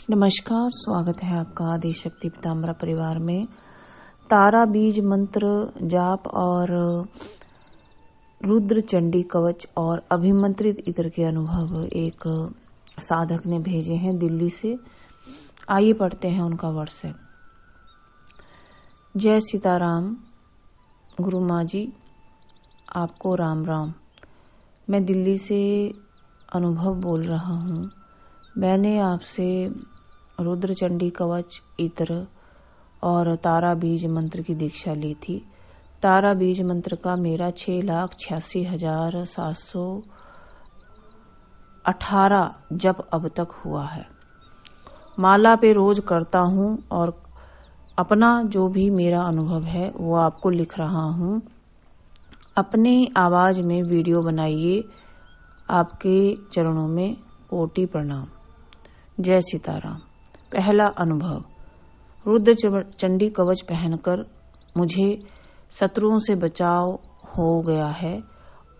नमस्कार, स्वागत है आपका आदिशक्ति पीताम्बरा परिवार में। तारा बीज मंत्र जाप और रुद्र चंडी कवच और अभिमंत्रित इत्र के अनुभव एक साधक ने भेजे हैं दिल्ली से। आइए पढ़ते हैं उनका व्हाट्सएप। जय सीताराम गुरु माँ जी, आपको राम राम। मैं दिल्ली से अनुभव बोल रहा हूँ। मैंने आपसे रुद्र चंडी कवच इत्र और तारा बीज मंत्र की दीक्षा ली थी। तारा बीज मंत्र का मेरा 6,86,718 जप अब तक हुआ है। माला पे रोज करता हूँ और अपना जो भी मेरा अनुभव है वो आपको लिख रहा हूँ। अपने आवाज में वीडियो बनाइए। आपके चरणों में कोटि प्रणाम। जय सीताराम। पहला अनुभव, रुद्र चंडी कवच पहनकर मुझे शत्रुओं से बचाव हो गया है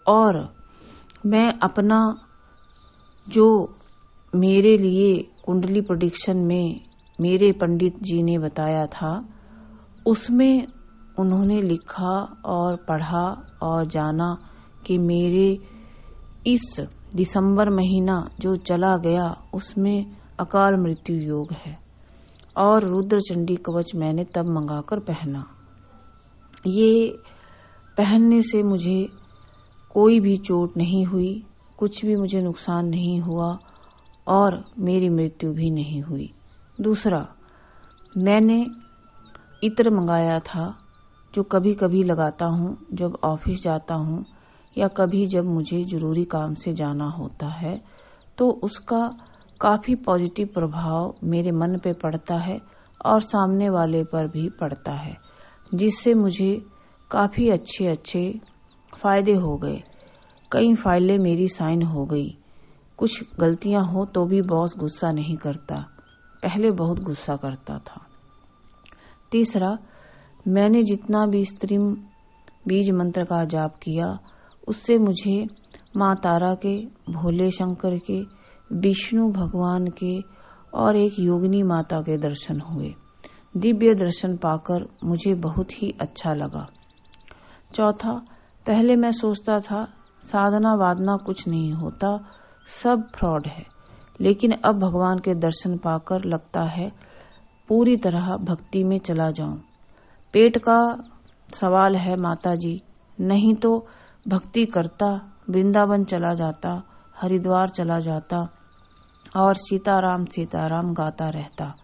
और मैं अपना जो मेरे लिए कुंडली प्रेडिक्शन में मेरे पंडित जी ने बताया था उसमें उन्होंने लिखा और पढ़ा और जाना कि मेरे इस दिसंबर महीना जो चला गया उसमें अकाल मृत्यु योग है और रुद्र चंडी कवच मैंने तब मंगाकर पहना। ये पहनने से मुझे कोई भी चोट नहीं हुई, कुछ भी मुझे नुकसान नहीं हुआ और मेरी मृत्यु भी नहीं हुई। दूसरा, मैंने इत्र मंगाया था जो कभी कभी लगाता हूँ जब ऑफिस जाता हूँ या कभी जब मुझे जरूरी काम से जाना होता है तो उसका काफी पॉजिटिव प्रभाव मेरे मन पे पड़ता है और सामने वाले पर भी पड़ता है, जिससे मुझे काफी अच्छे फायदे हो गए। कई फाइलें मेरी साइन हो गई। कुछ गलतियां हो तो भी बॉस गुस्सा नहीं करता, पहले बहुत गुस्सा करता था। तीसरा, मैंने जितना भी स्त्री बीज मंत्र का जाप किया उससे मुझे माँ तारा के, भोले शंकर के, विष्णु भगवान के और एक योगिनी माता के दर्शन हुए। दिव्य दर्शन पाकर मुझे बहुत ही अच्छा लगा। चौथा, पहले मैं सोचता था साधना वादना कुछ नहीं होता, सब फ्रॉड है, लेकिन अब भगवान के दर्शन पाकर लगता है पूरी तरह भक्ति में चला जाऊं। पेट का सवाल है माता जी, नहीं तो भक्ति करता, वृंदावन चला जाता, हरिद्वार चला जाता और सीताराम सीताराम गाता रहता।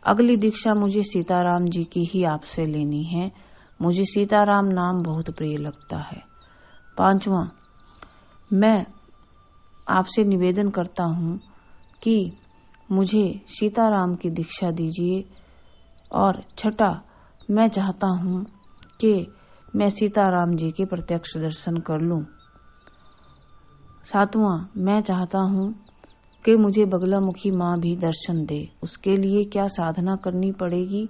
अगली दीक्षा मुझे सीताराम जी की ही आपसे लेनी है। मुझे सीताराम नाम बहुत प्रिय लगता है। पांचवा, मैं आपसे निवेदन करता हूँ कि मुझे सीताराम की दीक्षा दीजिए। और छठा, मैं चाहता हूँ कि मैं सीताराम जी के प्रत्यक्ष दर्शन कर लूं। सातवां, मैं चाहता हूँ कि मुझे बगलामुखी माँ भी दर्शन दे। उसके लिए क्या साधना करनी पड़ेगी?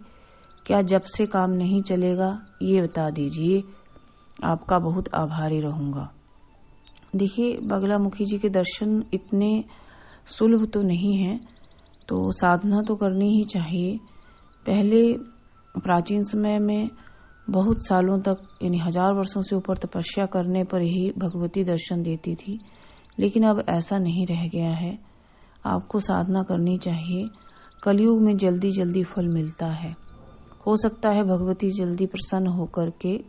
क्या जब से काम नहीं चलेगा? ये बता दीजिए। आपका बहुत आभारी रहूंगा। देखिए, बगलामुखी जी के दर्शन इतने सुलभ तो नहीं है, तो साधना तो करनी ही चाहिए। पहले प्राचीन समय में बहुत सालों तक यानी 1000 वर्षों से ऊपर तपस्या करने पर ही भगवती दर्शन देती थी, लेकिन अब ऐसा नहीं रह गया है। आपको साधना करनी चाहिए। कलयुग में जल्दी जल्दी फल मिलता है। हो सकता है भगवती जल्दी प्रसन्न होकर के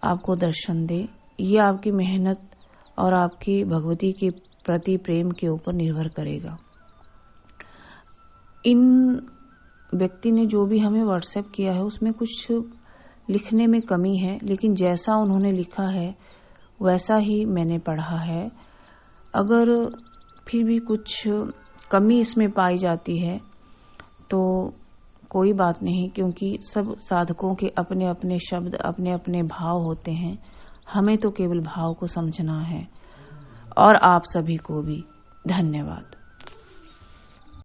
आपको दर्शन दे। ये आपकी मेहनत और आपकी भगवती के प्रति प्रेम के ऊपर निर्भर करेगा। इन व्यक्ति ने जो भी हमें व्हाट्सएप किया है उसमें कुछ लिखने में कमी है, लेकिन जैसा उन्होंने लिखा है वैसा ही मैंने पढ़ा है। अगर फिर भी कुछ कमी इसमें पाई जाती है तो कोई बात नहीं, क्योंकि सब साधकों के अपने अपने शब्द, अपने अपने भाव होते हैं। हमें तो केवल भाव को समझना है। और आप सभी को भी धन्यवाद।